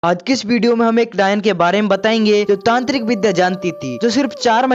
आज की इस वीडियो में हम एक डायन के बारे में बताएंगे जो तांत्रिक विद्या जानती थी, जो सिर्फ 4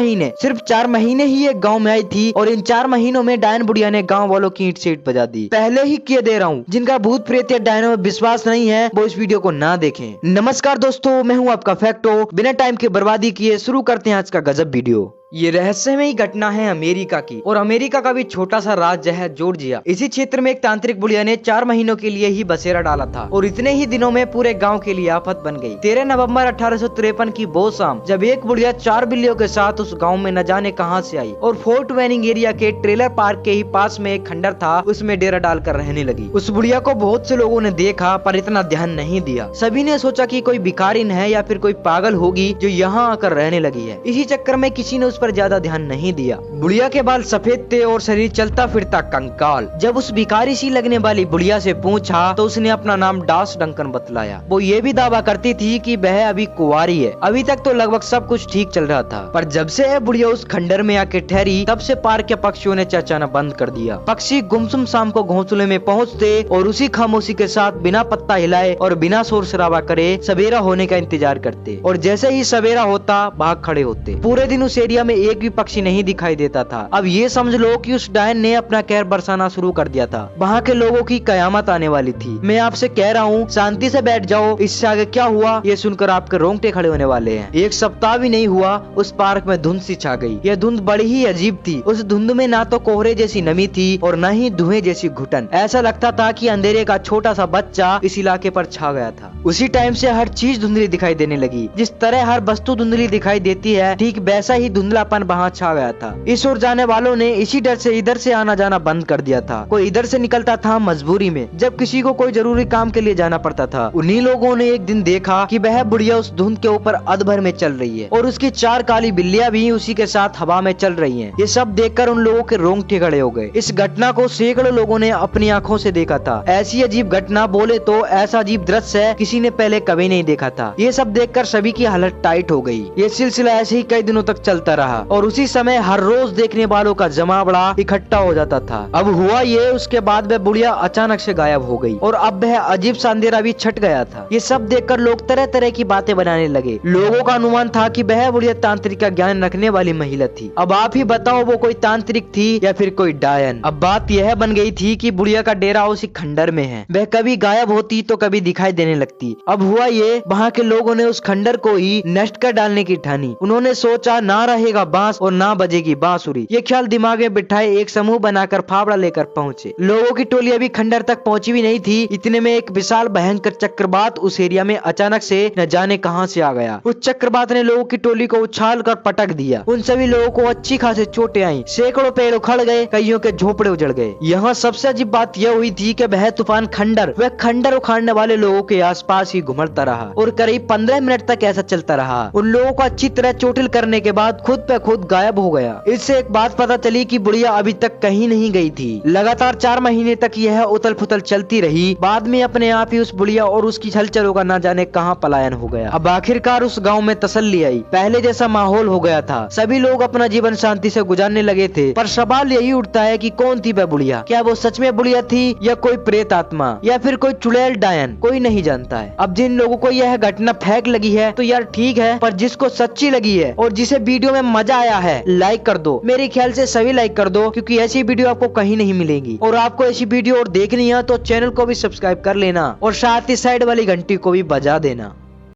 महीने ही एक गांव में आई थी और इन 4 महीनों में डायन बुढ़िया ने गांव वालों की ईंट से ईंट बजा दी। पहले ही किए दे रहा हूँ, जिनका भूत प्रेत या डायनों में विश्वास नहीं है वो इस वीडियो को ना देखें। नमस्कार दोस्तों, मैं हूँ आपका फैक्टो। बिना टाइम की बर्बादी किए शुरू करते हैं आज का गजब वीडियो। ये रहस्यमयी घटना है अमेरिका की, और अमेरिका का भी छोटा सा राज्य है जॉर्जिया। इसी क्षेत्र में एक तांत्रिक बुढ़िया ने 4 महीनों के लिए ही बसेरा डाला था और इतने ही दिनों में पूरे गांव के लिए आफत बन गई। 13 नवंबर 1853 की वो शाम जब एक बुढ़िया 4 बिल्लियों के साथ उस गांव में न जाने कहां से आई और फोर्ट वेनिंग एरिया के ट्रेलर पार्क के ही पास में एक खंडर था, उसमें डेरा डालकर रहने लगी। उस बुढ़िया को बहुत से लोगों ने देखा पर इतना ध्यान नहीं दिया। सभी ने सोचा कि कोई भिखारिन है या फिर कोई पागल होगी जो यहाँ आकर रहने लगी है। इसी चक्कर में किसी ने उस पर ज्यादा ध्यान नहीं दिया। बुढ़िया के बाल सफेद थे और शरीर चलता फिरता कंकाल। जब उस भिखारी सी लगने वाली बुढ़िया से पूछा तो उसने अपना नाम डास डंकन बतलाया। वो ये भी दावा करती थी कि वह अभी कुंवारी है। अभी तक तो लगभग सब कुछ ठीक चल रहा था, पर जब से यह बुढ़िया उस खंडर में आके ठहरी तब से पार्क के पक्षियों ने चहचहाना बंद कर दिया। पक्षी गुमसुम शाम को घोंसले में पहुँचते और उसी खामोशी के साथ बिना पत्ता हिलाए और बिना शोर शराबा करे सवेरा होने का इंतजार करते, और जैसे ही सवेरा होता भाग खड़े होते। पूरे दिन उस एरिया में एक भी पक्षी नहीं दिखाई देता था। अब ये समझ लो कि उस डायन ने अपना कहर बरसाना शुरू कर दिया था। वहाँ के लोगों की कयामत आने वाली थी। मैं आपसे कह रहा हूँ, शांति से बैठ जाओ। इससे आगे क्या हुआ ये सुनकर आपके रोंगटे खड़े होने वाले हैं। एक सप्ताह भी नहीं हुआ उस पार्क में धुंध सी छा गई। यह धुंध बड़ी ही अजीब थी। उस धुंध में ना तो कोहरे जैसी नमी थी और न ही धुएं जैसी घुटन। ऐसा लगता था कि अंधेरे का छोटा सा बच्चा इस इलाके पर छा गया था। उसी टाइम से हर चीज धुंधली दिखाई देने लगी। जिस तरह हर वस्तु धुंधली दिखाई देती है, ठीक वैसा ही धुंधलापन वहाँ छा गया था। इस ओर जाने वालों ने इसी डर से इधर से आना जाना बंद कर दिया था। कोई इधर से निकलता था मजबूरी में, जब किसी को कोई जरूरी काम के लिए जाना पड़ता था। उन्हीं लोगों ने एक दिन देखा कि वह बुढ़िया उस धुंध के ऊपर अधभर में चल रही है और उसकी 4 काली बिल्लियां भी उसी के साथ हवा में चल रही हैं। ये सब देखकर उन लोगों के रोंगटे खड़े हो गए। इस घटना को सैकड़ों लोगों ने अपनी आंखों से देखा था। ऐसी अजीब घटना, बोले तो ऐसा अजीब दृश्य किसी ने पहले कभी नहीं देखा था। ये सब देखकर सभी की हालत टाइट हो गई। ये सिलसिला ऐसे ही कई दिनों तक चलता रहा और उसी समय हर रोज देखने वालों का जमावड़ा इकट्ठा हो जाता था। अब हुआ ये, उसके बाद वह बुढ़िया अचानक से गायब हो गई और अब वह अजीब सा अंधेरा भी छट गया था। ये सब देखकर लोग तरह तरह की बातें बनाने लगे। लोगों का अनुमान था कि वह बुढ़िया तांत्रिक का ज्ञान रखने वाली महिला थी। अब आप ही बताओ, वो कोई तांत्रिक थी या फिर कोई डायन? अब बात यह बन गई थी कि बुढ़िया का डेरा उसी खंडर में है। वह कभी गायब होती तो कभी दिखाई देने लगती। अब हुआ ये, वहाँ के लोगों ने उस खंडर को ही नष्ट कर डालने की ठानी। उन्होंने सोचा, ना रहेगा बांस और ना बजेगी बांसुरी। ये ख्याल दिमाग में बिठाए एक समूह बनाकर फावड़ा लेकर पहुंचे। लोगों की टोली अभी खंडर तक पहुंची भी नहीं थी, इतने में एक विशाल भयंकर चक्रवात उस एरिया में अचानक से न जाने कहां से आ गया। उस चक्रवात ने लोगों की टोली को उछाल कर पटक दिया। उन सभी लोगों को अच्छी खासी चोटें आई। सैकड़ों पेड़ उखड़ गए, कईयों के झोपड़े उजड़ गए। यहाँ सबसे अजीब बात यह हुई थी कि वह तूफान वह खंडर उखाड़ने वाले लोगों के आसपास ही घुमड़ता रहा और करीब 15 मिनट तक ऐसा चलता रहा। उन लोगों को अच्छी तरह चोटिल करने के बाद खुद पे खुद गायब हो गया। इससे एक बात पता चली कि बुढ़िया अभी तक कहीं नहीं गई थी। लगातार 4 महीने तक यह उथल पुथल चलती रही। बाद में अपने आप ही उस बुढ़िया और उसकी हलचलों का न जाने कहां पलायन हो गया। अब आखिरकार उस गांव में तसल्ली आई। पहले जैसा माहौल हो गया था। सभी लोग अपना जीवन शांति से गुजारने लगे थे। पर सवाल यही उठता है कि कौन थी वह बुढ़िया? क्या वो सच में बुढ़िया थी या कोई प्रेत आत्मा या फिर कोई चुड़ैल डायन? कोई नहीं जानता है। अब जिन लोगों को यह घटना फेंक लगी है तो यार ठीक है, पर जिसको सच्ची लगी है और जिसे वीडियो में मजा आया है, लाइक कर दो। मेरे ख्याल से सभी लाइक कर दो, क्योंकि ऐसी वीडियो आपको कहीं नहीं मिलेगी। और आपको ऐसी वीडियो और देखनी है तो चैनल को भी सब्सक्राइब कर लेना और साथ ही साइड वाली घंटी को भी बजा देना।